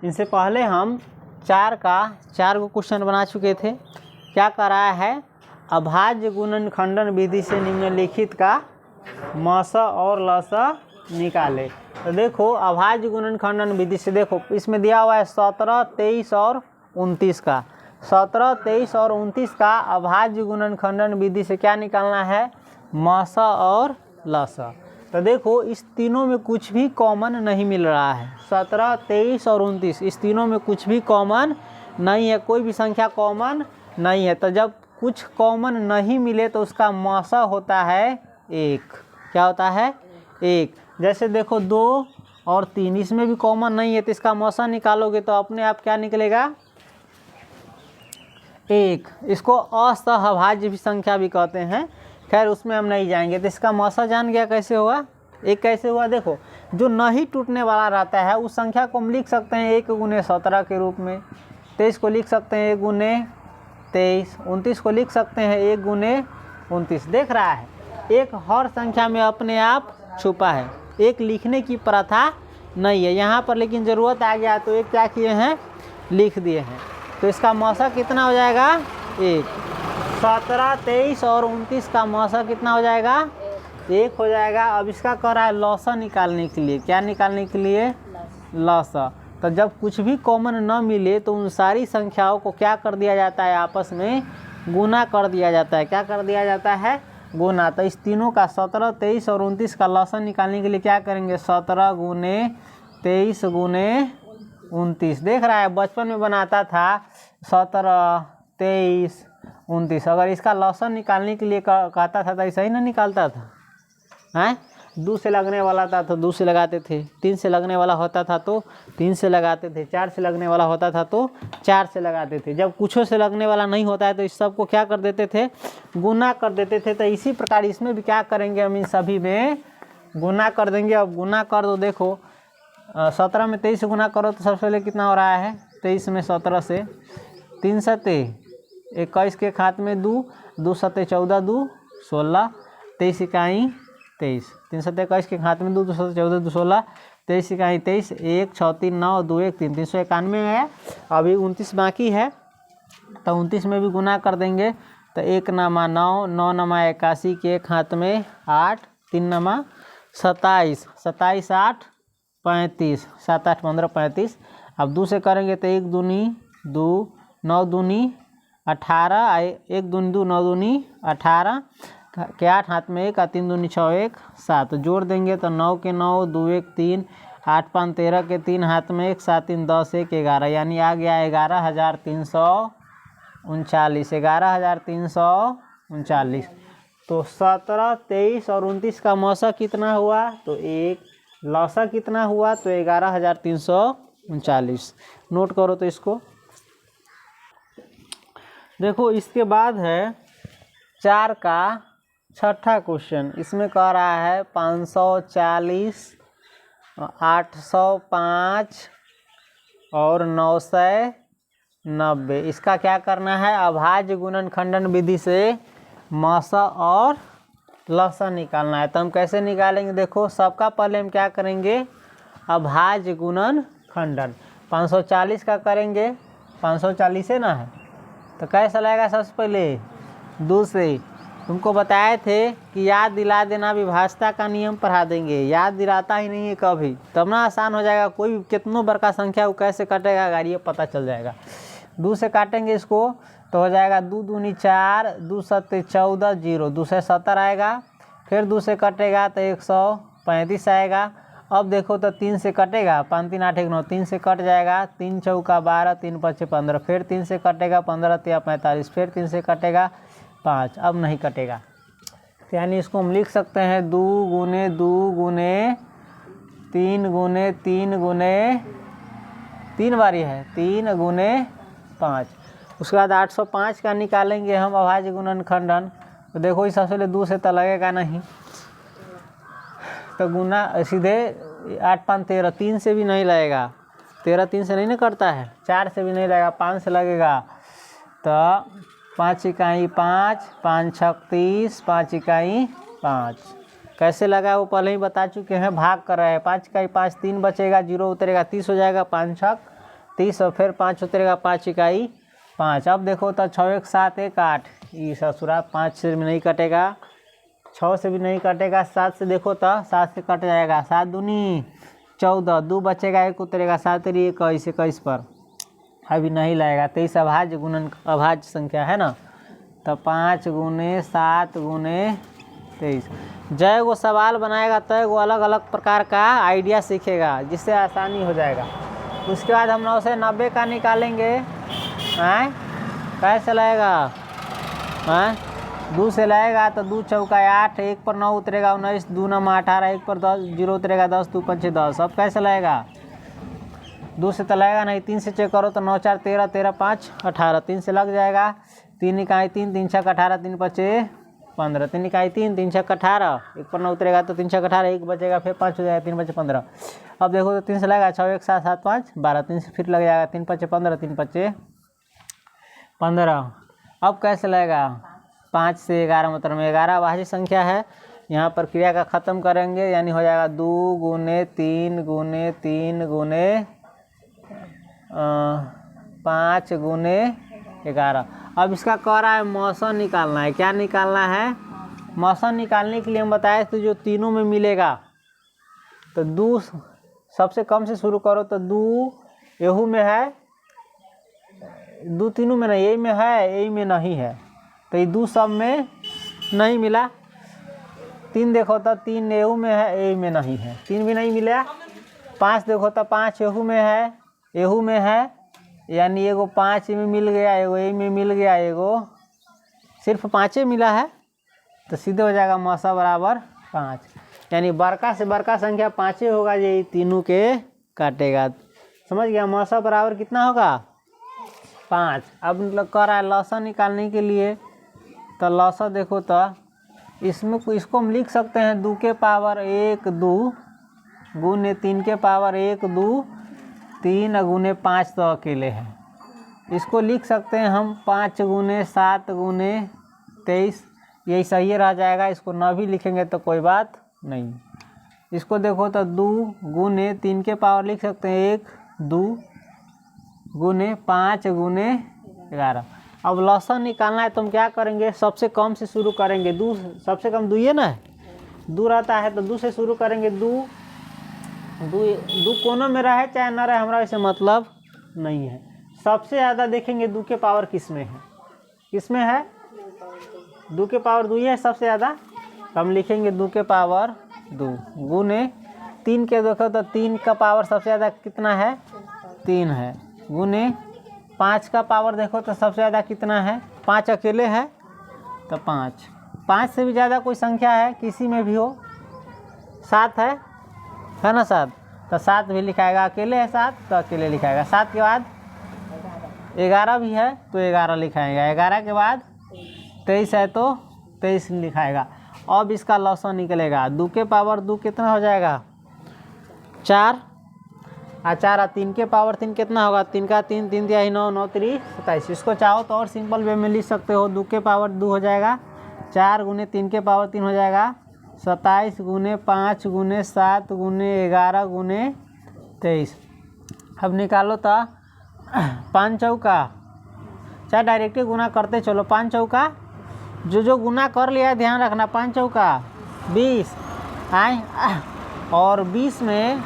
इनसे पहले हम 4 को क्वेश्चन बना चुके थे। क्या कराया है, अभाज्य गुणनखंडन विधि से निम्नलिखित का मस और लस निकाले। तो देखो अभाज्य गुणनखंडन विधि से, देखो इसमें दिया हुआ है 17, 23 और 29 का। 17, 23 और 29 का अभाज्य गुणनखंडन विधि से क्या निकालना है, मस और लस। तो देखो इस तीनों में कुछ भी कॉमन नहीं मिल रहा है। 17, 23 और 29 इस तीनों में कुछ भी कॉमन नहीं है, कोई भी संख्या कॉमन नहीं है। तो जब कुछ कॉमन नहीं मिले तो उसका मौसा होता है 1। क्या होता है, 1। जैसे देखो 2 और 3 इसमें भी कॉमन नहीं है, तो इसका मौसा निकालोगे तो अपने आप क्या निकलेगा, 1। इसको असहभाज्य भी संख्या भी कहते हैं, खैर उसमें हम नहीं जाएंगे। तो इसका मौसा जान गया कैसे हुआ, 1 कैसे हुआ। देखो जो नहीं टूटने वाला रहता है उस संख्या को हम लिख सकते हैं 1 गुने 17 के रूप में, 23 को लिख सकते हैं 1 गुने 23, 29 को लिख सकते हैं 1 गुने 29। देख रहा है, 1 हर संख्या में अपने आप छुपा है, 1 लिखने की प्रथा नहीं है यहाँ पर, लेकिन ज़रूरत आ गया तो 1 क्या किए हैं, लिख दिए हैं। तो इसका मौसा कितना हो जाएगा, 1। 17, 23 और 29 का मौसा कितना हो जाएगा, 1 हो जाएगा। अब इसका कह रहा है लौसा निकालने के लिए, क्या निकालने के लिए, लौसा। तो जब कुछ भी कॉमन न मिले तो उन सारी संख्याओं को क्या कर दिया जाता है, आपस में गुना कर दिया जाता है। क्या कर दिया जाता है, गुना। तो इस तीनों का 17, 23 और 29 का लौसा निकालने के लिए क्या करेंगे, 17 गुने 23 गुने 29। देख रहा है बचपन में बनाता था 17, 23, 29। अगर इसका लौसा निकालने के लिए कहता था तो ऐसा ही ना निकालता था, हैं। 2 से लगने वाला था तो 2 से लगाते थे, 3 से लगने वाला होता था तो 3 से लगाते थे, 4 से लगने वाला होता था तो 4 से लगाते थे। जब कुछों से लगने वाला नहीं होता है तो इस सब को क्या कर देते थे, गुना कर देते थे। तो इसी प्रकार इसमें भी क्या करेंगे, हम इन सभी में गुना कर देंगे। अब गुना कर दो, देखो 17 में 23 से गुना करो तो सबसे पहले कितना हो रहा है, 23 में 17 से, 3 सते 21 के खात में 2, 2 सते 14, 2 16, 23 इकाई 23, 3 सते 21 के खाते में 2, 2 सते 14, 2 16, 23 इकाई 23, 1 6 3 9 2 1 3, 391 है। अभी 29 बाकी है तो 29 में भी गुना कर देंगे। तो 1 नमा 9, 9 नमा 81 के खात में 8, 3 नमा 27, 27 8 35, 7 8 15 35। अब 2 से करेंगे तो 1 दूनी 2, 9 दूनी 18, 1 दूनी 2, 9 दूनी 18 के 8 हाथ में 1, 3 दूनी 6 1 7। जोड़ देंगे तो 9 के 9, 2 1 3, 8 5 13 के 3 हाथ में 1, 7 3 10 1 11, यानी आ गया 11,339, 11,339। तो 17, 23 और 29 का मौसा कितना हुआ, तो 1। लौसा कितना हुआ, तो 11,339। नोट करो तो इसको। देखो इसके बाद है 4 का छठा क्वेश्चन। इसमें कह रहा है 540, 805 और 990। इसका क्या करना है, अभाज्य गुणनखंडन विधि से मौसा और लौसा निकालना है। तो हम कैसे निकालेंगे, देखो सबका पहले हम क्या करेंगे, अभाज्य गुणनखंडन। 540 का करेंगे, 540 है ना है, तो कैसा लगेगा, सबसे पहले 2 से। तुमको बताए थे कि याद दिला देना, विभाज्यता का नियम पढ़ा देंगे, याद दिलाता ही नहीं है कभी, तब ना आसान हो जाएगा। कोई भी कितनों बड़का संख्या वो कैसे कटेगा, अगर ये पता चल जाएगा। 2 से काटेंगे इसको तो हो जाएगा 2 दूनी 4, 2 सत्ते 14 0, 2 से 70 आएगा। फिर 2 से कटेगा तो 135 आएगा। अब देखो तो 3 से कटेगा, 5 3 8 1 9, 3 से कट जाएगा, 3 चौका 12, 3 5 15। फिर 3 से कटेगा 15 3 45, फिर 3 से कटेगा 5, अब नहीं कटेगा। तो यानी इसको हम लिख सकते हैं 2 गुने 2 गुने 3 गुने 3 गुने 3 बारी है, 3 गुने 5। उसके बाद 805 का निकालेंगे हम अभाज्य गुणनखंडन। तो देखो इस सबसे 2 से तो लगेगा नहीं, तो गुना सीधे 8 5 13, 3 से भी नहीं लगेगा, 13 3 से नहीं ना करता है, 4 से भी नहीं लगेगा, 5 से लगेगा। तो 5 इकाई 5, 5 6 30, 5 इकाई 5। कैसे लगा वो पहले ही बता चुके हैं, भाग कर रहे हैं। 5 इकाई 5, 3 बचेगा, 0 उतरेगा, 30 हो जाएगा, 5 6 30 और फिर 5 उतरेगा, 5 इकाई 5। अब देखो तो 6 1 7 1 8, ये ससुरा 5 से भी नहीं कटेगा, 6 से भी नहीं कटेगा, 7 से देखो तो 7 से कट जाएगा, 7 दूनी 14, 2 बचेगा, 1 उतरेगा, 7 3 21, 21 पर अभी नहीं लगेगा। 23 अभाज्य गुणन अभाज्य संख्या है ना, तो 5 गुने 7 गुने 23। जय वो सवाल बनाएगा तय वो अलग अलग प्रकार का आइडिया सीखेगा, जिससे आसानी हो जाएगा। उसके बाद हम 9 से 90 का निकालेंगे। कैसे लगेगा? 2 से लगेगा तो 2 चौका 8, 1 पर 9 उतरेगा 19, 2 9 18, 1 पर 10 0 उतरेगा 10, 2 5 10। अब कैसे लगेगा? 2 से तो लगेगा नहीं, 3 से चेक करो तो 9 4 13, 13 5 18, 3 से लग जाएगा, 3 इकाई 3, 3 6 18, 3 5 15, 3 इकाई 3, 3 6 18, 1 पर 9 उतरेगा तो 3 6 18, 1 बचेगा, फिर 5 हो जाएगा, 3 5 15। अब देखो तो 3 से लगेगा 6 1 7 7 5 12, 3 से फिर लग जाएगा 3 5 15, 3 5 15। अब कैसे लगेगा? 5 से 11 मतलब 11 अभाज्य संख्या है। यहाँ पर क्रिया का ख़त्म करेंगे, यानी हो जाएगा 2 गुने 3 गुने 3 गुने 5 गुने 11। अब इसका कह रहा है मौसम निकालना है। क्या निकालना है? मौसम निकालने के लिए हम बताए थे जो तीनों में मिलेगा, तो 2 सबसे कम से शुरू करो, तो 2 यहू में है, 2 तीनों में नहीं, यही में है, यही में नहीं है, तो ये 2 सब में नहीं मिला। 3 देखो तो 3 यहू में है, यही में नहीं है, 3 भी नहीं मिला। 5 देखो तो 5 यहू में है, यहू में है, यानी एगो 5 में मिल गया, एगो यही में मिल गया, एगो सिर्फ 5 मिला है, तो सीधे हो जाएगा मौसा बराबर 5। यानी बड़का से बड़का संख्या 5 होगा, ये तीनों के काटेगा। समझ गया? मौसा बराबर कितना होगा? 5। अब कह रहा है लौसा निकालने के लिए, तो लौसा देखो तो इसमें इसको हम लिख सकते हैं 2 के पावर 1 2 गुने 3 के पावर 1 2 3 गुने 5 तो अकेले है। इसको लिख सकते हैं हम 5 गुने 7 गुने 23, यही सही रह जाएगा। इसको न भी लिखेंगे तो कोई बात नहीं। इसको देखो तो 2 गुने 3 के पावर लिख सकते हैं 1 2 गुने 5 गुने 11। अब लौसा निकालना है तो हम क्या करेंगे? सबसे कम से शुरू करेंगे। 2 सबसे कम 2 ही है ना, 2 रहता है तो 2 से शुरू करेंगे। 2 कोनों में रहे चाहे ना रहे, हमारा वैसे मतलब नहीं है। सबसे ज़्यादा देखेंगे 2 के पावर किस में है, किस में है? 2 के पावर 2 ही है सबसे ज़्यादा, तो हम लिखेंगे 2 के पावर 2 गुने 3 के देखो तो 3 का पावर सबसे ज़्यादा कितना है? 3 है, गुने 5 का पावर देखो तो सबसे ज़्यादा कितना है? 5 अकेले है, तो 5 से भी ज़्यादा कोई संख्या है किसी में भी हो? 7 है ना 7, तो 7 भी लिखाएगा। अकेले है 7 तो अकेले लिखाएगा। 7 के बाद 11 भी है तो 11 लिखाएगा। 11 के बाद 23 है तो 23 लिखाएगा। अब इसका लौसा निकलेगा। 2 के पावर 2 कितना हो जाएगा? 4 और 4 और 3 के पावर 3 कितना होगा? 3 का 3 3 दिया ही 9 9 3 27। इसको चाहो तो और सिंपल वे में लिख सकते हो। 2 के पावर 2 हो जाएगा, 4 गुने 3 के पावर 3 हो जाएगा 27 गुने 5 गुने 7 गुने 11 गुने 23। अब निकालो तो 5 चौका, चाहे डायरेक्टली गुना करते चलो। 5 चौका जो गुना कर लिया है ध्यान रखना। 5 चौका 20 आए, और 20 में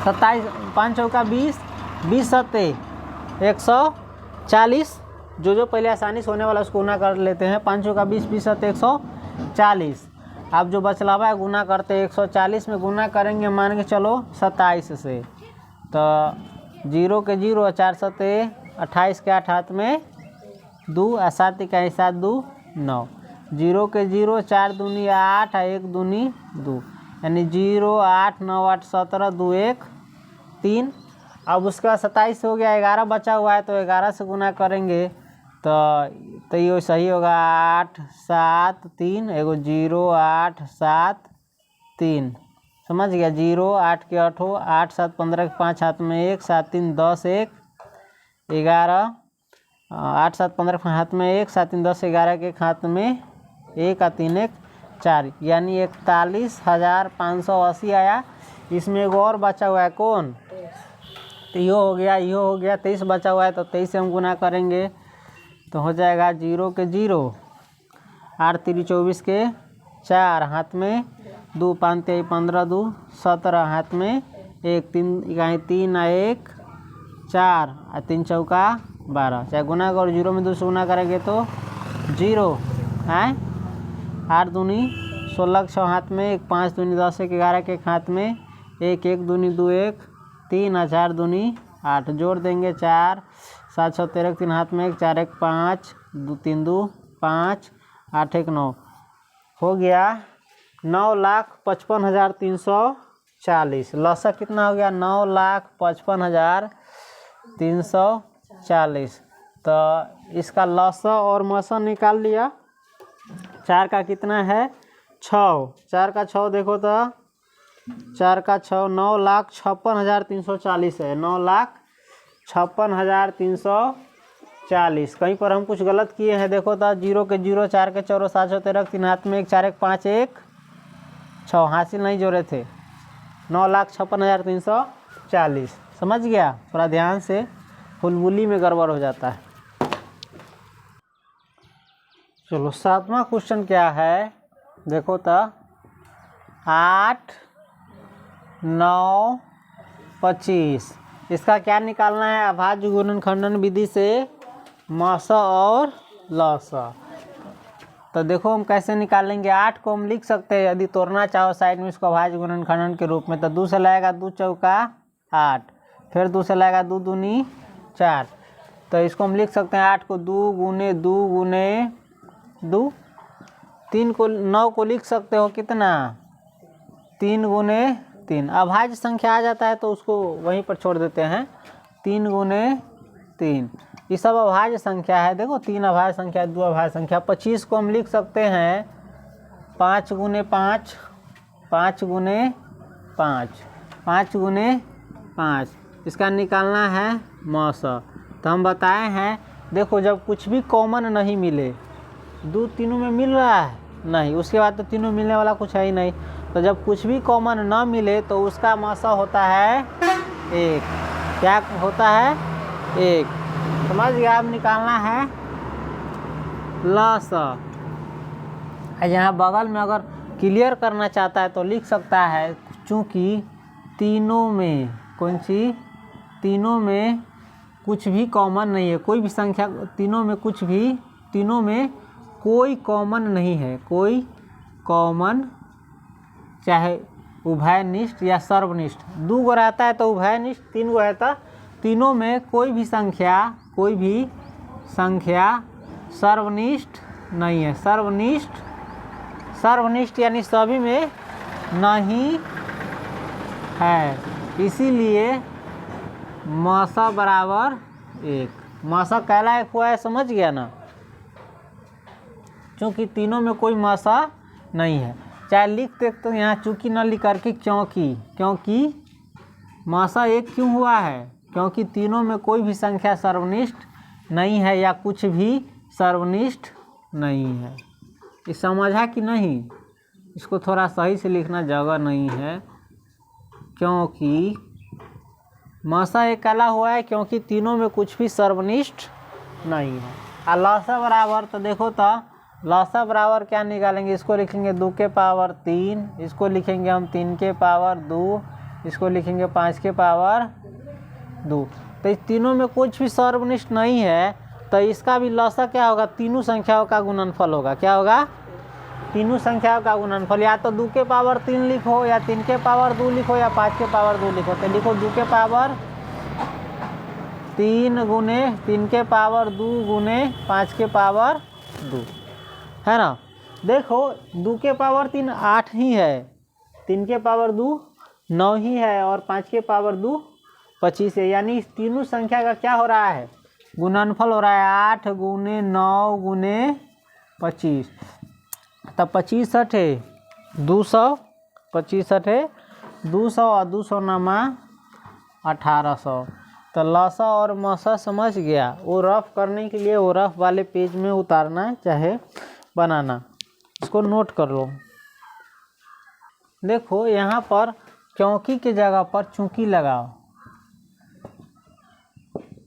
27, 5 चौका 20 20 सत्ते 140। जो पहले आसानी से होने वाला उसको गुना कर लेते हैं। 5 चौका 20 20 सत्ते 140। अब जो बचलावा है गुना करते 140 में गुना करेंगे, मान के चलो 27 से, तो 0 के 0, 4 सत्ते 28 के 8 हाथ में 2 और 7 इकाई 7 2 9। 0 के 0, 4 दूनी 8 और 1 दूनी 2, यानी 0 8 9 8 17 2 1 3। अब उसके बाद 27 हो गया, 11 बचा हुआ है तो 11 से गुना करेंगे तो ये सही होगा 8 7 3, एगो 0 8 7 3। समझ गया? 0 8 के 8 8 7 15 के 5 हाथ में 1 7 3 10 1 11 8 7 15 के हाथ में 1 7 3 10 11 के हाथ में 1 और 3 1 4, यानी 41,580 आया। इसमें एगो और बचा हुआ है, कौन? तो यो हो गया 23 बचा हुआ है, तो 23 से हम गुना करेंगे तो हो जाएगा 0 के 0, 8 3 24 के 4, हाथ में 2 5 3 15 2 17, हाथ में 1 3 इकाई 3 1 4 और 3 चौका 12। चाहे गुना करो 0 में 2 से गुना करेंगे तो 0 है। 8 दूनी 16 6 हाथ में, 1 5 दूनी 10 1 11 के हाथ में, 1 1 दूनी 2 1 3 और 4 दूनी 8, जोड़ देंगे 4 7 6 13 3 हाथ में, 1 4 1 5 2 3 2 5 8 1 9, हो गया 9,55,340। लसा कितना हो गया 9,55,340। तो इसका लसा और मसा निकाल लिया। 4 का कितना है 6, 4 का 6 देखो तो 4 का 6 9,56,340 है, 9,56,340। कहीं पर हम कुछ गलत किए हैं देखो तो 0 के 0 4 के 4 7 6 13 3 हाथ में, 1 4 1 5 1 6 हासिल नहीं जोड़े थे, 9,56,340। समझ गया? थोड़ा ध्यान से, बुलबुली में गड़बड़ हो जाता है। चलो 7वां क्वेश्चन क्या है देखो तो 8 9 25। इसका क्या निकालना है? अभाज्य गुणनखंडन विधि से मसा और लसा। तो देखो हम कैसे निकालेंगे। 8 को हम लिख सकते हैं यदि तोड़ना चाहो साइड में इसको अभाज्य गुणनखंडन के रूप में, तो 2 से लगेगा 2 चौका 8, फिर 2 से लगेगा 2 दूनी 4। तो इसको हम लिख सकते हैं 8 को 2 गुने 2 गुने 2, 3 को 9 को लिख सकते हो कितना 3 गुने 3। अभाज्य संख्या आ जाता है तो उसको वहीं पर छोड़ देते हैं। 3 गुने 3 ये सब अभाज्य संख्या है। देखो 3 अभाज्य संख्या 2 अभाज्य संख्या। 25 को हम लिख सकते हैं 5 गुने 5, 5 गुने 5, 5 गुने 5। इसका निकालना है मसा। तो हम बताए हैं देखो जब कुछ भी कॉमन नहीं मिले, 2 तीनों में मिल रहा है नहीं, उसके बाद तो तीनों मिलने वाला कुछ है ही नहीं। तो जब कुछ भी कॉमन ना मिले तो उसका मसा होता है 1। क्या होता है 1। समझ गया? अब निकालना है लसा। यहाँ बगल में अगर क्लियर करना चाहता है तो लिख सकता है चूँकि तीनों में कौन सी तीनों में कुछ भी कॉमन नहीं है, कोई भी संख्या तीनों में कुछ भी तीनों में कोई कॉमन नहीं है, कोई कॉमन चाहे उभयनिष्ठ या सर्वनिष्ठ। 2 गो रहता है तो उभयनिष्ठ, 3 गो है तो तीनों में कोई भी संख्या सर्वनिष्ठ नहीं है। सर्वनिष्ठ यानी सभी में नहीं है, इसीलिए मसा बराबर 1। मसा कहला 1 हुआ है, समझ गया ना? क्योंकि तीनों में कोई मसा नहीं है। चाहे लिख देते तो यहाँ चूँकि न लिख करके क्योंकि मसा 1 क्यों हुआ है? क्योंकि तीनों में कोई भी संख्या सर्वनिष्ठ नहीं है या कुछ भी सर्वनिष्ठ नहीं है। ये समझा कि नहीं? इसको थोड़ा सही से लिखना, जगह नहीं है। क्योंकि मसा 1 काला हुआ है क्योंकि तीनों में कुछ भी सर्वनिष्ठ नहीं है। और लसा बराबर तो देखो तो लसा बराबर क्या निकालेंगे? इसको लिखेंगे 2 के पावर 3, इसको लिखेंगे हम 3 के पावर 2, इसको लिखेंगे 5 के पावर 2। तो इस तीनों में कुछ भी सर्वनिष्ठ नहीं है तो इसका भी लसा क्या होगा? तीनों संख्याओं का गुणनफल होगा। क्या होगा? तीनों संख्याओं का गुणनफल। या तो 2 के पावर 3 लिखो, या 3 के पावर 2 लिखो, या 5 के पावर 2 लिखो। तो लिखो 2 के पावर 3 गुने 3 के पावर 2 गुने 5 के पावर 2, है ना? देखो 2 के पावर 3 8 ही है, 3 के पावर 2 9 ही है, और 5 के पावर 2 25 है। यानी इस तीनों संख्या का क्या हो रहा है? गुणनफल हो रहा है 8 गुने 9 गुने 25। तब 25 अठे 200, 25 अठे 200 और 200 नमा 1800। तो लसा और मसा समझ गया। वो रफ करने के लिए वो रफ वाले पेज में उतारना चाहे बनाना, इसको नोट कर लो। देखो यहाँ पर क्योंकि के जगह पर चूंकि लगाओ।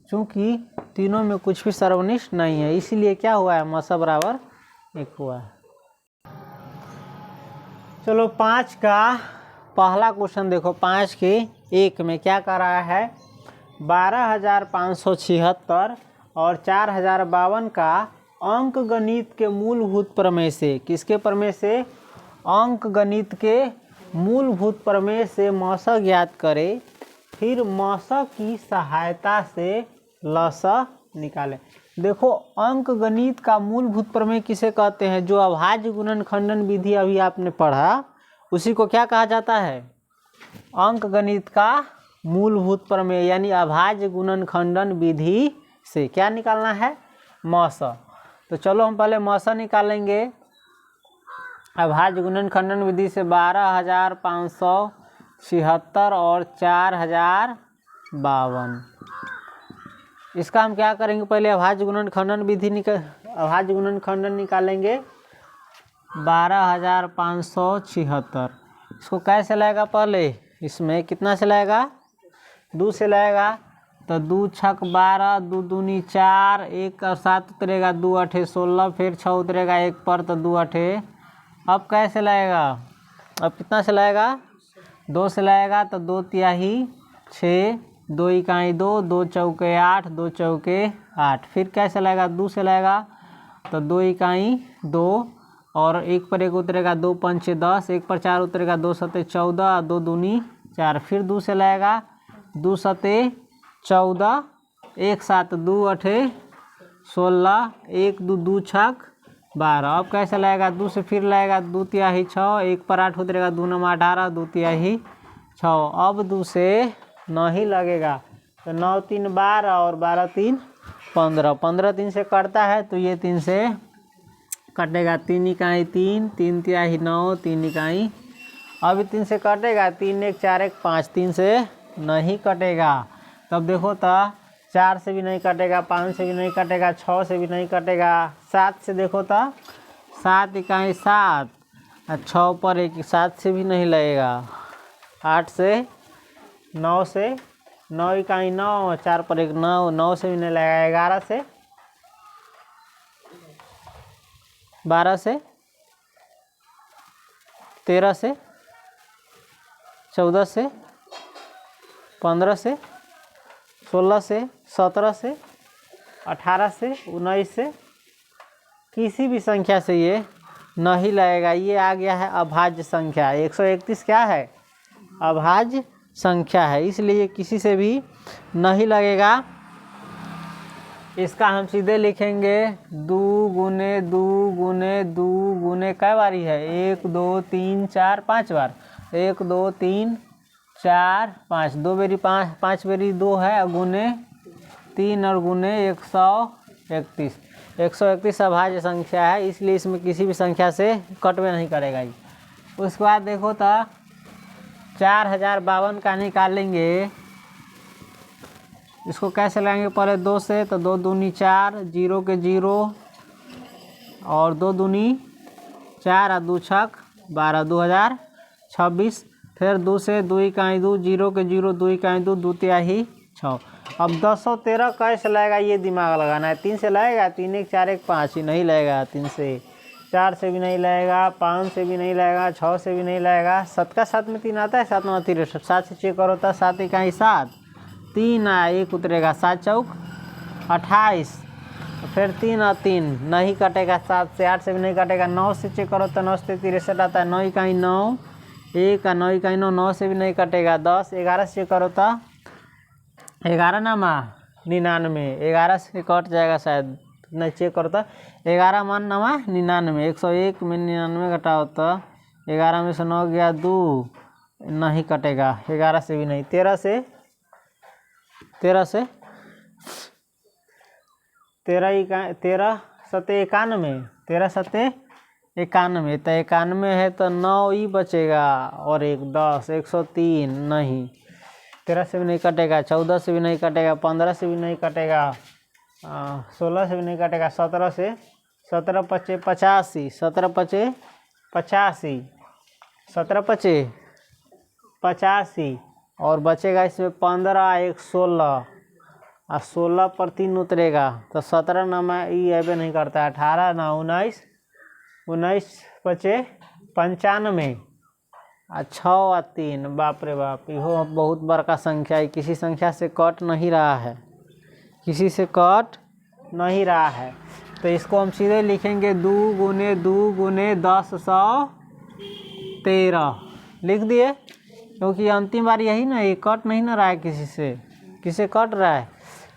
चूँकि तीनों में कुछ भी सर्वनिष्ठ नहीं है, इसीलिए क्या हुआ है, मौसा बराबर 1 हुआ है। चलो 5 का पहला क्वेश्चन देखो, 5 के 1 में क्या कर रहा है, 12,576 और 4,052 का अंक गणित के मूलभूत प्रमेय से, किसके प्रमेय से, अंक गणित के मूलभूत प्रमेय से मौसा ज्ञात करे, फिर मौसा की सहायता से लसा निकालें। देखो अंक गणित का मूलभूत प्रमेय किसे कहते हैं, जो अभाज्य गुणन खंडन विधि अभी आपने पढ़ा उसी को क्या कहा जाता है, अंक गणित का मूलभूत प्रमेय, यानी अभाज्य गुणन खंडन विधि से क्या निकालना है, मौसा। तो चलो हम पहले मौसा निकालेंगे। अभाज्य गुणन खंडन विधि से 12,576 और 4,052, इसका हम क्या करेंगे, पहले अभाज्य गुणन खंडन विधि अभाज्य गुणन खंडन निकालेंगे। 12,576 इसको कैसे लाएगा, पहले इसमें कितना से लाएगा, 2 से लाएगा, तो 2 छक 12, 2 दूनी 4, 1 और 7 उतरेगा, 2 अठे 16, फिर 6 उतरेगा 1 पर, तो 2 अठे। अब कैसे लाएगा, अब कितना से लाएगा, 2 से लाएगा, तो 2 तिहाई 6, 2 इकाई 2, 2 चौके 8, 2 चौके 8, फिर कैसे लाएगा, 2 से लाएगा, तो 2 इकाई 2 और 1 पर 1 उतरेगा, 2 पंचे 10, 1 पर 4 उतरेगा, 2 सते 14, 2 दूनी 4, फिर 2 से लाएगा, 2 सते 14, 1 7, 2 अठे 16, 1 2 2 छक 12। अब कैसे लाएगा, 2 से फिर लाएगा, 2 तिहाई 6, 1 पर 8 उतरेगा, 2 9 18, 2 तिहाई 6। अब 2 से नहीं लगेगा, तो 9 3 12 और 12 3 15, 15 3 से कटता है, तो ये 3 से कटेगा, 3 इकाई 3, 3 तिहाई 9, 3 इकाई, अभी 3 से कटेगा, 3 1 4 1 5, 3 से नहीं कटेगा। तब देखो तो 4 से भी नहीं कटेगा, 5 से भी नहीं कटेगा, 6 से भी नहीं कटेगा, 7 से देखो तो 7 इकाई 7, 6 पर 1 7 से भी नहीं लगेगा, 8 से 9 से 9 इकाई 9, 4 पर 1 9, 9 से भी नहीं लगेगा, 11 से 12 से 13 से 14 से 15 से 16 से 17 से 18 से 19 से किसी भी संख्या से ये नहीं लगेगा। ये आ गया है अभाज्य संख्या। 131 क्या है? अभाज्य संख्या है, इसलिए किसी से भी नहीं लगेगा। इसका हम सीधे लिखेंगे 2 गुने 2 गुने 2 गुने कै बारी है? 1 2 3 4 5 बार। 1 2 3 4 5, 2 बेरी 5, 5 बेरी 2 है, गुने 3 और गुने 131। 131 अभाज्य संख्या है, इसलिए इसमें किसी भी संख्या से कटवे नहीं करेगा। उसके बाद देखो तो 4052 का निकालेंगे। इसको कैसे लाएंगे? पहले 2 से, तो 2 दूनी 4, 0 के 0 और 2 दूनी 4 और 2 छक 12, 2026। फिर 2 से 2 इकाई 2, 0 के 0, 2 इकाई 2, 2 तिहाई 6। अब 213 कैसे लाएगा ये दिमाग लगाना है। 3 से लाएगा, 3 1 4 1 5 ही नहीं लाएगा। 3 से 4 से भी नहीं लाएगा, 5 से भी नहीं लाएगा, 6 से भी नहीं लाएगा। 7 का 7 में 3 आता है, 7 में 3, 7 से चेक करो तो 7 इकाई 7, 3 1 उतरेगा, 7 चौक 28, फिर 3 और 3 नहीं कटेगा। 7 से 8 से भी नहीं कटेगा। 9 से चेक करो तो 9 से 63 आता है, 9 इकाई 9, 1 और 9 इकाई 9, 9 से भी नहीं कटेगा। 10 11 से चेक करो तो 11 नामा 99, 11 से कट जाएगा शायद, नहीं चेक करो तो 11 मान नामा 99, 101 में 99 घटाओ तो 11 में से 9 गया 2, नहीं कटेगा। 11 से भी नहीं। 13 से 13 सते 91, 13 सते 91, तो 91 है तो 9 ही बचेगा और 1 10, 103 नहीं। 13 से भी नहीं कटेगा, 14 से भी नहीं कटेगा, 15 से भी नहीं कटेगा, 16 से भी नहीं कटेगा। 17 से 17 पचे 85, 17 पचे 85, 17 पचे 85 और बचेगा इसमें 15 1 16, और 16 पर 3 उतरेगा तो 17 ना मैं ये अबे नहीं करता, 18 ना 19, 19 पचे 95 और 6 और 3, बाप रे बाप, यहो बहुत बड़का संख्या है, किसी संख्या से कट नहीं रहा है, किसी से कट नहीं रहा है। तो इसको हम सीधे लिखेंगे 2 गुने 2 गुने 10 113 लिख दिए, क्योंकि अंतिम बार यही ना, ये कट नहीं ना रहा है किसी से, किसे कट रहा है,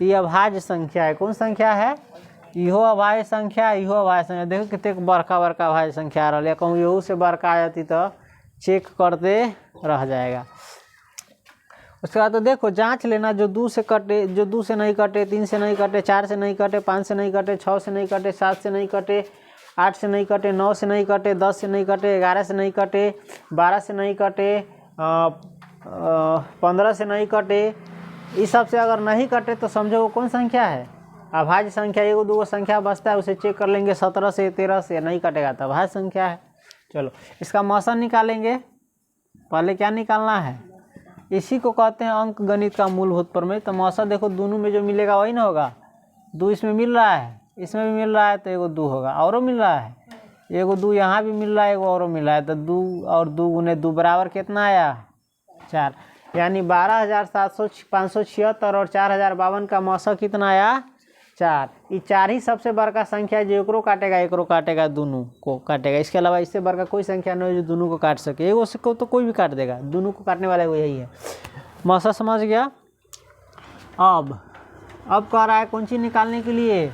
ये अभाज्य संख्या है। कौन संख्या है? इहो अभाज्य संख्या, इहो अभाज्य संख्या। देखो कितने बड़का बड़का अभाज्य संख्या आ रहा है, कहूँ यहू से बड़का आ जाती तो चेक करते रह जाएगा। उसके बाद तो देखो जांच लेना, जो 2 से कटे, जो 2 से नहीं कटे, 3 से नहीं कटे, 4 से नहीं कटे, 5 से नहीं कटे, 6 से नहीं कटे, 7 से नहीं कटे, 8 से नहीं कटे, 9 से नहीं कटे, 10 से नहीं कटे, 11 से नहीं कटे, 12 से नहीं कटे, 15 से नहीं कटे। इस सब से अगर नहीं कटे तो समझो वो कौन संख्या है? अभाज्य संख्या। एगो दूगो संख्या बचता है, उसे चेक कर लेंगे, 17 से 13 से नहीं कटेगा तो अभाज्य संख्या है। चलो इसका मौसा निकालेंगे। पहले क्या निकालना है? इसी को कहते हैं अंक गणित का मूलभूत प्रमेय। तो मौसा देखो दोनों में जो मिलेगा वही ना होगा। 2 इसमें मिल रहा है, इसमें भी मिल रहा है, तो एगो 2 होगा, औरों मिल रहा है, एगो 2 यहाँ भी मिल रहा है, एगो औरों मिल रहा है, तो 2 और 2 गुने 2 बराबर कितना आया? 4। यानी 12,576 और 4,052 का मौसा कितना आया? 4। ये 4 ही सबसे बड़का संख्या है जो एकरो काटेगा, एकरो काटेगा, दोनों को काटेगा। इसके अलावा इससे बड़का कोई संख्या नहीं है जो दोनों को काट सके। एगो से को तो कोई भी काट देगा, दोनों को काटने वाला यही है। मौसा समझ गया। अब कह रहा है कौन चीज़ निकालने के लिए?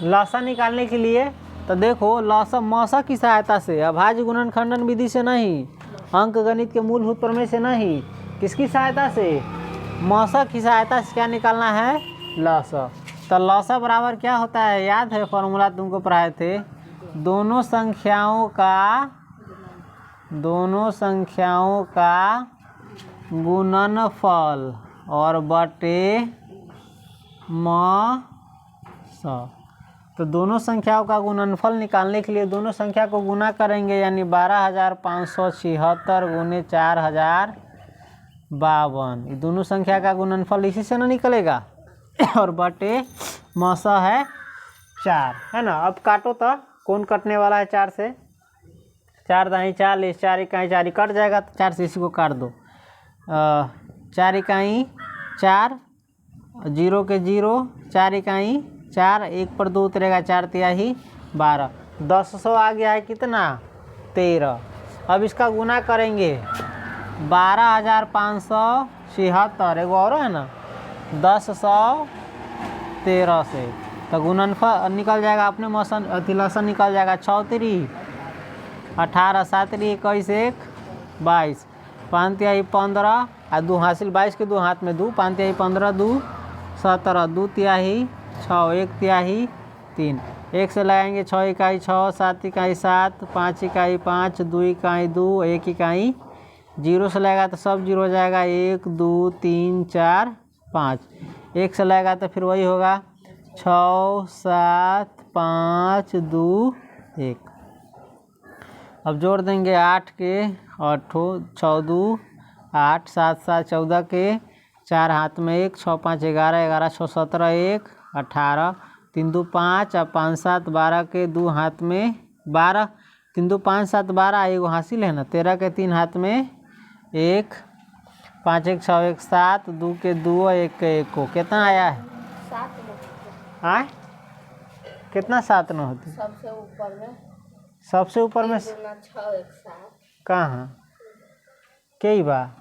लौसा निकालने के लिए। तो देखो लौसा मौसा की सहायता से, अभाज्य गुणनखंडन विधि से नहीं, अंक गणित के मूलभूत प्रमेय से नहीं, किसकी सहायता से? मौसा की सहायता से क्या निकालना है? लौसा। तो लौसा बराबर क्या होता है? याद है फॉर्मूला तुमको पढ़ाए थे, दोनों संख्याओं का गुणनफल और बटे मौसा। तो दोनों संख्याओं का गुणनफल निकालने के लिए दोनों संख्या को गुना करेंगे, यानी 12,576 गुने 4,052। ये दोनों संख्या का गुणनफल इसी से ना निकलेगा और बटे मौसा है 4, है ना। अब काटो तो कौन कटने वाला है 4 से? 4 दाई 40, 4 इकाई 4 कट जाएगा, तो 4 से इसी को काट दो। 4 इकाई 4, 0 के 0, 4 इकाई 4, 1 पर 2 उतरेगा, 4 तिहाई 12, 10 आ गया है कितना? 13। अब इसका गुना करेंगे 12,576, एगो और है ना 10,113 से, तो गुणनफल निकल जाएगा अपने मौसा लौसा निकल जाएगा। 6 3 18, 7 21, 1 22, 5 तिहाई 15 और 2 हासिल 22 के 2 हाथ में 2, 5 तिहाई 15, 2 17, 2 तिहाई 6, 1 तिहाई 3, 1 से लगाएंगे 6 इकाई 6, 7 इकाई 7, 5 इकाई 5, 2 इकाई 2, 1 इकाई 0 से लगेगा तो सब 0 हो जाएगा, 1 2 3 4 5, 1 से लगेगा तो फिर वही होगा 6 7 5 2 1। अब जोड़ देंगे 8 के 8, 6 2 8, 7 7 14 के 4 हाथ में 1, 6 5 11, 11 6 17, 1 18, 3 2 5 और 5 7 12 के 2 हाथ में 12, 3 2 5 7 12, एगो हासिल है ना, 13 के 3 हाथ में 1, 5 1 6 1 7, 2 के 2 1 के 1 को कितना आया है? 7 आए कितना? 7 न होती सबसे ऊपर में, सबसे ऊपर में 6 1 7 कहाँ कई बा?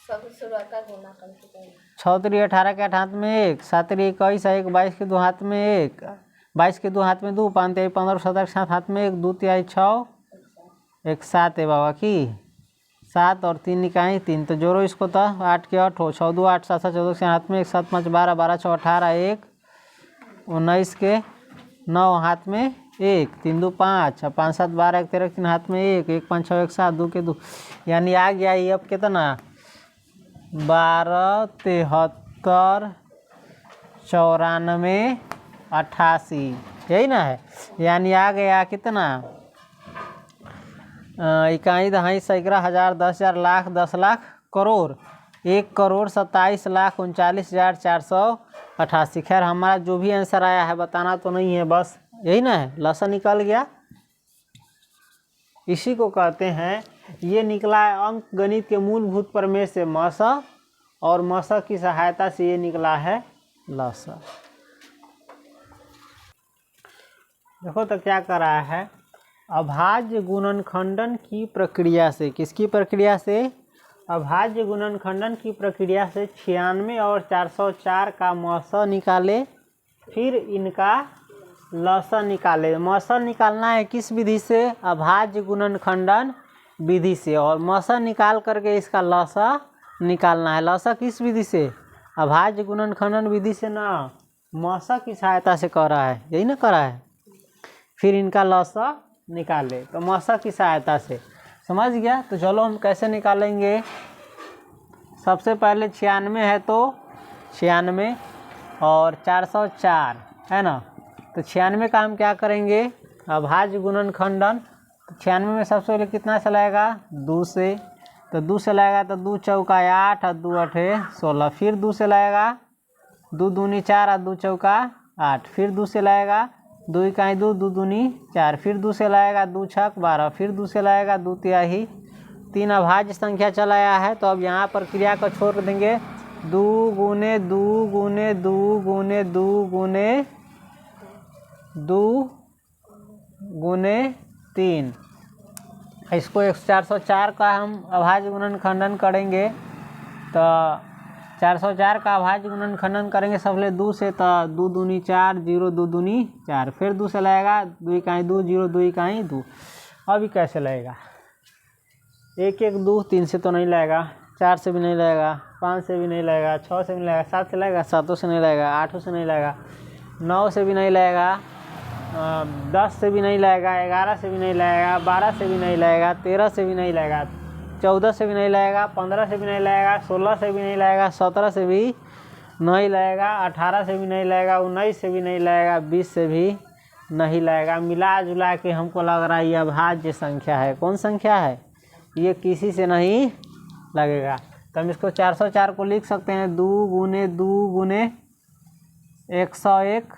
सबसे शुरुआत का गुना करके 6 3 18 के 8 हाथ में 1, 7 3 21, 1 22 के 2 हाथ में 1, 22 के 2 हाथ में 2, 5 3 15 17 के 7 हाथ में 1, 2 तिहाई 6, 1 7 है बाबा की 7 और 3 इकाई 3, तो जोड़ो इसको तो 8 के 8 हो, 6 2 8 7 7 14 के हाथ में 1, 7 5 12, 12 6 18, 1 19 के 9 हाथ में 1, 3 2 5 और 5 7 12, 1 13 के 3 हाथ में 1, 1 5 6 1 7, 2 के 2, यानी आ गया ये अब कितना? 12 73 94 88, यही ना है। यानी आ गया कितना? इकाई दहाई सैकड़ा हज़ार 10,000 लाख 10 लाख करोड़ 1,27,39,39,400 88। खैर हमारा जो भी आंसर आया है बताना तो नहीं है, बस यही ना है, लसा निकल गया। इसी को कहते हैं, ये निकला है अंक गणित के मूलभूत प्रमेय से मसा, और मसा की सहायता से ये निकला है लसा। देखो तो क्या कर रहा है, अभाज्य गुणनखंडन की प्रक्रिया से, किसकी प्रक्रिया से, अभाज्य गुणनखंडन की प्रक्रिया से 96 और 404 का मसा निकाले, फिर इनका लसा निकाले। मसा निकालना है किस विधि से, अभाज्य गुणनखंडन विधि से, और मसा निकाल करके इसका लसा निकालना है। लसा किस विधि से, अभाज्य गुणनखंडन विधि से ना, मसा की सहायता से कर रहा है, यही ना कर रहा है। फिर इनका लसा निकाले, तो मसा की सहायता से, समझ गया। तो चलो हम कैसे निकालेंगे। सबसे पहले 96 है तो 96 और 404 है ना, तो 96 का हम क्या करेंगे, अभाज्य गुणनखंडन। तो 96 में सबसे पहले कितना से लाएगा, 2 से, तो 2 से लाएगा तो 2 चौका 8 और 2 8 16। फिर 2 से लाएगा, 2 दूनी 4 और 2 चौका 8। फिर 2 से लाएगा, 2 इकाई 2, 2 दूनी 4। फिर 2 से लाएगा, 2 छक 12। फिर 2 से लाएगा, 2 तिहाई 3 अभाज्य संख्या चलाया है। तो अब यहाँ पर क्रिया को छोड़ देंगे, 2 गुने 2 गुने 2 गुने 2 गुने 2 गुने 3। इसको 404 का हम अभाज्य गुणनखंडन करेंगे, तो 404 का अभाज्य गुणनखंडन करेंगे सबसे 2 से, तो 2 दूनी 4, 0 2 दूनी 4। फिर 2 से लाएगा, 2 इकाई 2, 0 2 इकाई 2। अभी कैसे लगेगा, 1 1 2, 3 से तो नहीं लगेगा, 4 से भी नहीं लगेगा, 5 से भी नहीं लगेगा, 6 से भी नहीं लगेगा, 7 से लगेगा, 7 से नहीं लगेगा, 8 से नहीं लगेगा, 9 से भी नहीं लगेगा, 10 से भी नहीं लगेगा, 11 से भी नहीं लगेगा, 12 से भी नहीं लगेगा, 13 से भी नहीं लगेगा, 14 से भी नहीं लगेगा, 15 से भी नहीं लगेगा, 16 से भी नहीं लगेगा, 17 से भी नहीं लगेगा, 18 से भी नहीं लगेगा, 19 से भी नहीं लगेगा, 20 से भी नहीं लगेगा। मिला जुला के हमको लग रहा है ये अभाज्य संख्या है। कौन संख्या है, ये किसी से नहीं लगेगा। तो हम इसको 404 को लिख सकते हैं, 2 गुने 2 गुने 101।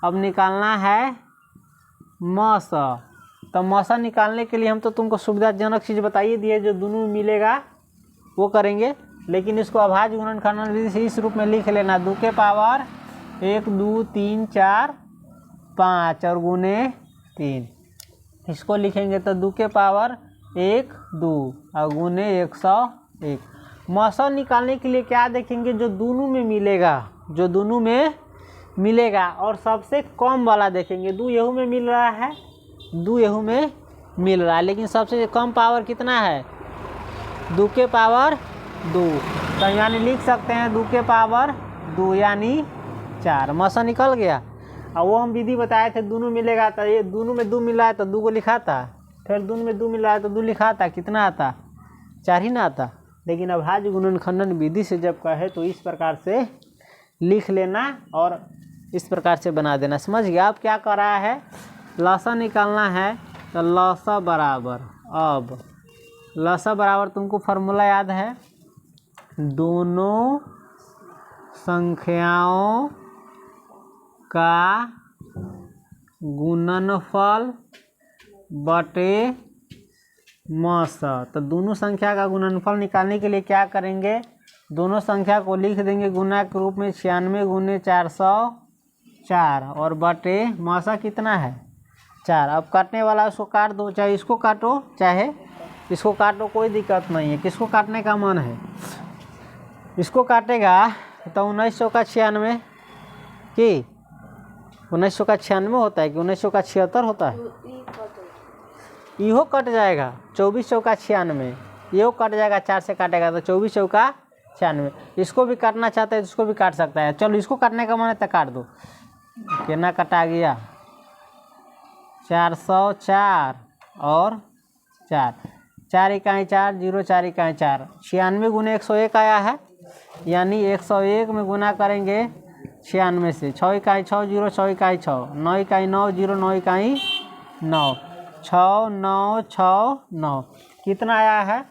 अब निकालना है मसा। तो मसा निकालने के लिए हम तो तुमको सुविधाजनक चीज़ बताइए दिए, जो दोनों मिलेगा वो करेंगे, लेकिन इसको अभाज्य गुणनखंडन विधि से इस रूप में लिख लेना, 2 के पावर 1 2 3 4 5 और गुने 3। इसको लिखेंगे तो 2 के पावर 1 2 और गुने 101। मसा निकालने के लिए क्या देखेंगे, जो दोनों में मिलेगा, जो दोनों में मिलेगा, और सबसे कम वाला देखेंगे। 2 यहू में मिल रहा है, 2 यहू में मिल रहा है, लेकिन सबसे कम पावर कितना है, 2 के पावर 2। तो यानी लिख सकते हैं 2 के पावर 2 यानी 4। मसा निकल गया। और वो हम विधि बताए थे, दोनों मिलेगा, तो ये दोनों में 2 मिला है तो 2 को लिखा था, फिर दोनों में 2 मिला है तो 2 लिखा था, कितना आता, 4 ही ना आता। लेकिन अभाज्य गुणनखंडन विधि से जब कहे तो इस प्रकार से लिख लेना और इस प्रकार से बना देना। समझ गया। अब क्या कर रहा है, लसा निकालना है, तो लसा बराबर, अब लसा बराबर तुमको फार्मूला याद है, दोनों संख्याओं का गुणनफल बटे मसा। तो दोनों संख्या का गुणनफल निकालने के लिए क्या करेंगे, दोनों संख्या को लिख देंगे गुना के रूप में, 96 गुने 404 और बटे मसा कितना है 4। अब काटने वाला उसको काट दो, चाहे इसको काटो चाहे इसको काटो, कोई दिक्कत नहीं है। किसको काटने का मन है, इसको काटेगा तो 1900 का 96 कि 1900 का 96 होता है कि 1900 का 76 होता है, इहो कट जाएगा। 2400 का 96 ये कट जाएगा, 4 से काटेगा तो 2400 का 96। इसको भी काटना चाहता है तो इसको भी काट सकता है। चलो इसको काटने का मन है तो काट दो, कितना कटा गया 404 और 4, 4 इकाई 4 0 4 इकाई 4, 96 गुने 101 आया है, यानी 101 में गुना करेंगे 96 से, 6 इकाई 6 0 6 इकाई 6, 9 इकाई 9 0 9 इकाई 9, 6 9 6 9, कितना आया है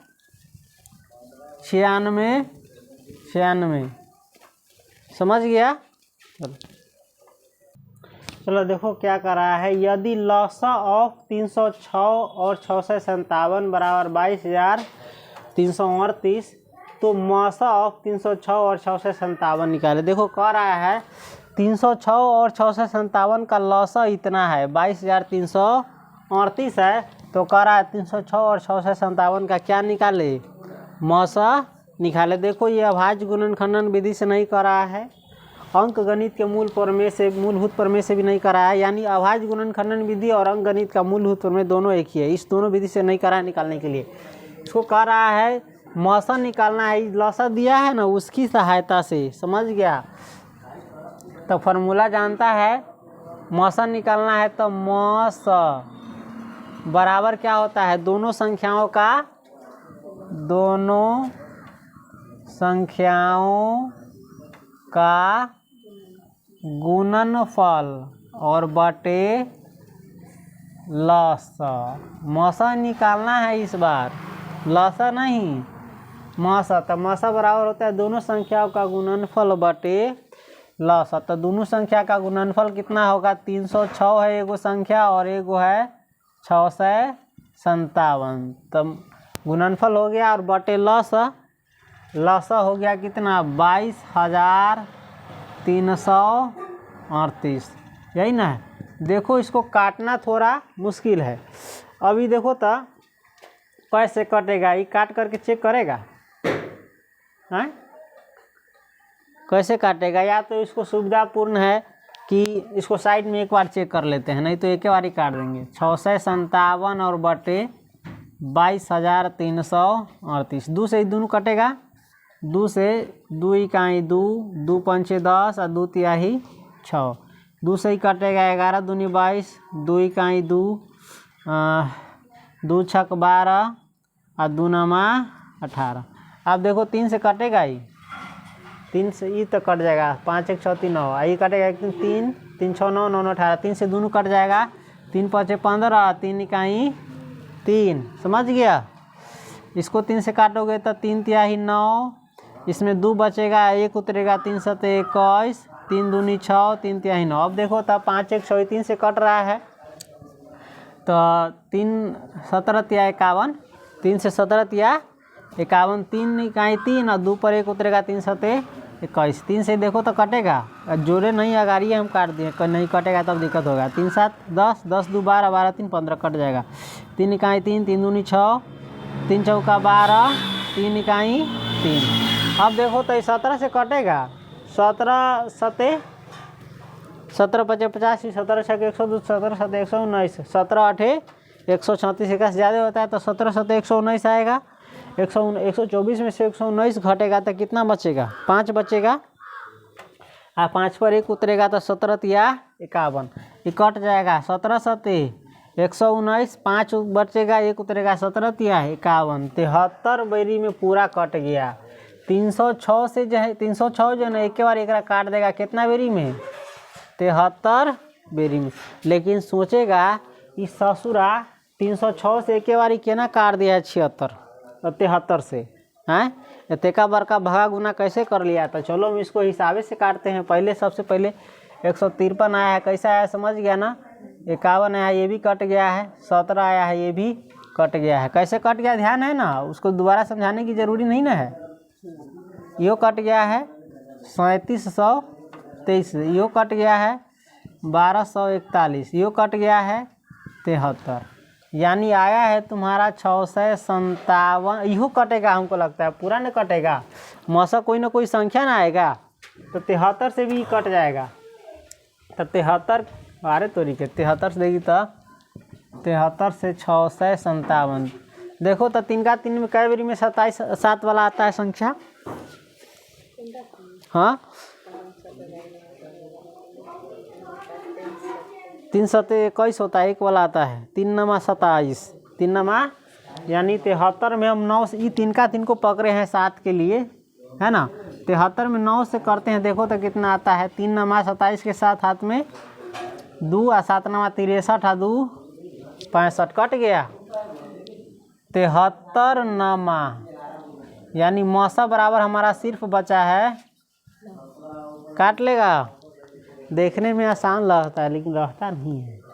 96। समझ गया। चलो देखो क्या कर रहा है। यदि लसा ऑफ 306 और 657 बराबर 22,338 तो मौसा ऑफ 306 और 657 निकाले। देखो कह रहा है 306 और 657 का लसा इतना है 22,338 है, तो कह रहा है 306 और 657 का क्या निकाले, मौसा निकाले। देखो ये अभाज्य गुणन खंडन विधि से नहीं कर रहा है, अंक गणित के मूलभूत प्रमेय से भी नहीं करा है, यानी अभाज्य गुणन खंडन विधि और अंक गणित का मूलभूत प्रमेय दोनों एक ही है। इस दोनों विधि से नहीं करा है निकालने के लिए। इसको कह रहा है मौसा निकालना है, लसा दिया है ना उसकी सहायता से, समझ गया। तो फॉर्मूला जानता है, मौसा निकालना है तो मौसा बराबर क्या होता है, दोनों संख्याओं का गुणनफल और बटे लसा। मौसा निकालना है इस बार, लसा नहीं, मौसा। तो मौसा बराबर होता है दोनों संख्याओं का गुणनफल बटे लसा। तो दोनों संख्या का गुणनफल कितना होगा, 306 है एगो संख्या और एगो है 657। तब गुणनफल हो गया और बटे लसा हो गया कितना, 22,338, यही ना है। देखो इसको काटना थोड़ा मुश्किल है। अभी देखो तो कैसे कटेगा, ये काट करके चेक करेगा हैं, कैसे काटेगा। या तो इसको सुविधापूर्ण है कि इसको साइड में एक बार चेक कर लेते हैं, नहीं तो एक बार ही काट देंगे। 657 और बटे 22,338, 2 से ही दोनों कटेगा, 2 से 2 इकाई 2, 2 पंचे 10 और 2 तिहाई 6, 2 से ही कटेगा 11 दूनी 22, 2 इकाई 2, 2 छक 12 और 2 नमा 18। अब देखो 3 से कटेगा ही, 3 से ये तो कट जाएगा, 5 1 6 3 9, ये कटेगा 3 3 6 9 9 18, 3 से दोनों कट जाएगा, 3 5 15, 3 इकाई 3, समझ गया। इसको 3 से काटोगे तो 3 तिहाई 9, इसमें 2 बचेगा, 1 उतरेगा, 3 7 21, 3 दूनी 6, 3 तिहाई 9। अब देखो तब 5 1 6 3 से कट रहा है तो 3 17 तिया 51, 3 से 17 तिया 51, 3 इकाई 3 और 2 पर 1 उतरेगा, 3 7 21, 3 से देखो तो कटेगा, जोड़े नहीं अगाड़ी हम काट दिए, नहीं कटेगा तब दिक्कत होगा। 3 7 10, 10 2 12, 12 3 15 कट जाएगा, 3 इकाई 3, 3 दूनी 6, 3 चौका 12, 3 इकाई 3। अब देखो तो 17 से कटेगा, 17 7 17 5 85, 17 6 102, 17 7 119, 17 8 136, 1 ज़्यादा होता है तो 17 7 119 आएगा। 124 में से 119 घटेगा तो कितना बचेगा, 5 बचेगा, और 5 पर 1 उतरेगा तो 17 तिया 51, ये कट जाएगा। 17 7 119, 5 बचेगा, 1 उतरेगा, 17 तिया 51, 73 बेरी में पूरा कट गया। 306 से जो है 306 जो है ना एक बार एक काट देगा, कितना बेरी में, 73 बेरी में। लेकिन सोचेगा कि ससुरा 306 से एक बार केना काट दिया 73 से, हैं इतना बड़का भगा गुना कैसे कर लिया। तो चलो हम इसको हिसाबे से काटते हैं। पहले सबसे पहले 153 आया है, कैसा आया समझ गया ना, 51 आया ये भी कट गया है, 17 आया है ये भी कट गया है। कैसे कट गया ध्यान है ना, उसको दोबारा समझाने की ज़रूरी नहीं ना है। यो कट गया है 3723, यो कट गया है 1241, यो कट गया है 73, यानी आया है तुम्हारा 657। इहो कटेगा, हमको लगता है पूरा नहीं कटेगा, मौसा कोई ना कोई संख्या ना आएगा तो 73 से भी कट जाएगा। तो 73, अरे तोरी के 73 से देगी तो 73 से 657। देखो तो 3 का 3 में कई बारी में 27 7 वाला आता है संख्या, हाँ 3 7 21 होता है, 1 वाला आता है, 3 नमा 27, 3 नमा यानी 73 में हम 9 से, ये 3 का 3 को पकड़े हैं 7 के लिए, है ना। 73 में 9 से करते हैं, देखो तो कितना आता है, 3 नमा 27 के साथ हाथ में 2 और 7 नमा 63 और 2 65, कट गया 73 नमा, यानी मौसा बराबर हमारा सिर्फ बचा है, काट लेगा देखने में आसान लगता है लेकिन रहता नहीं है।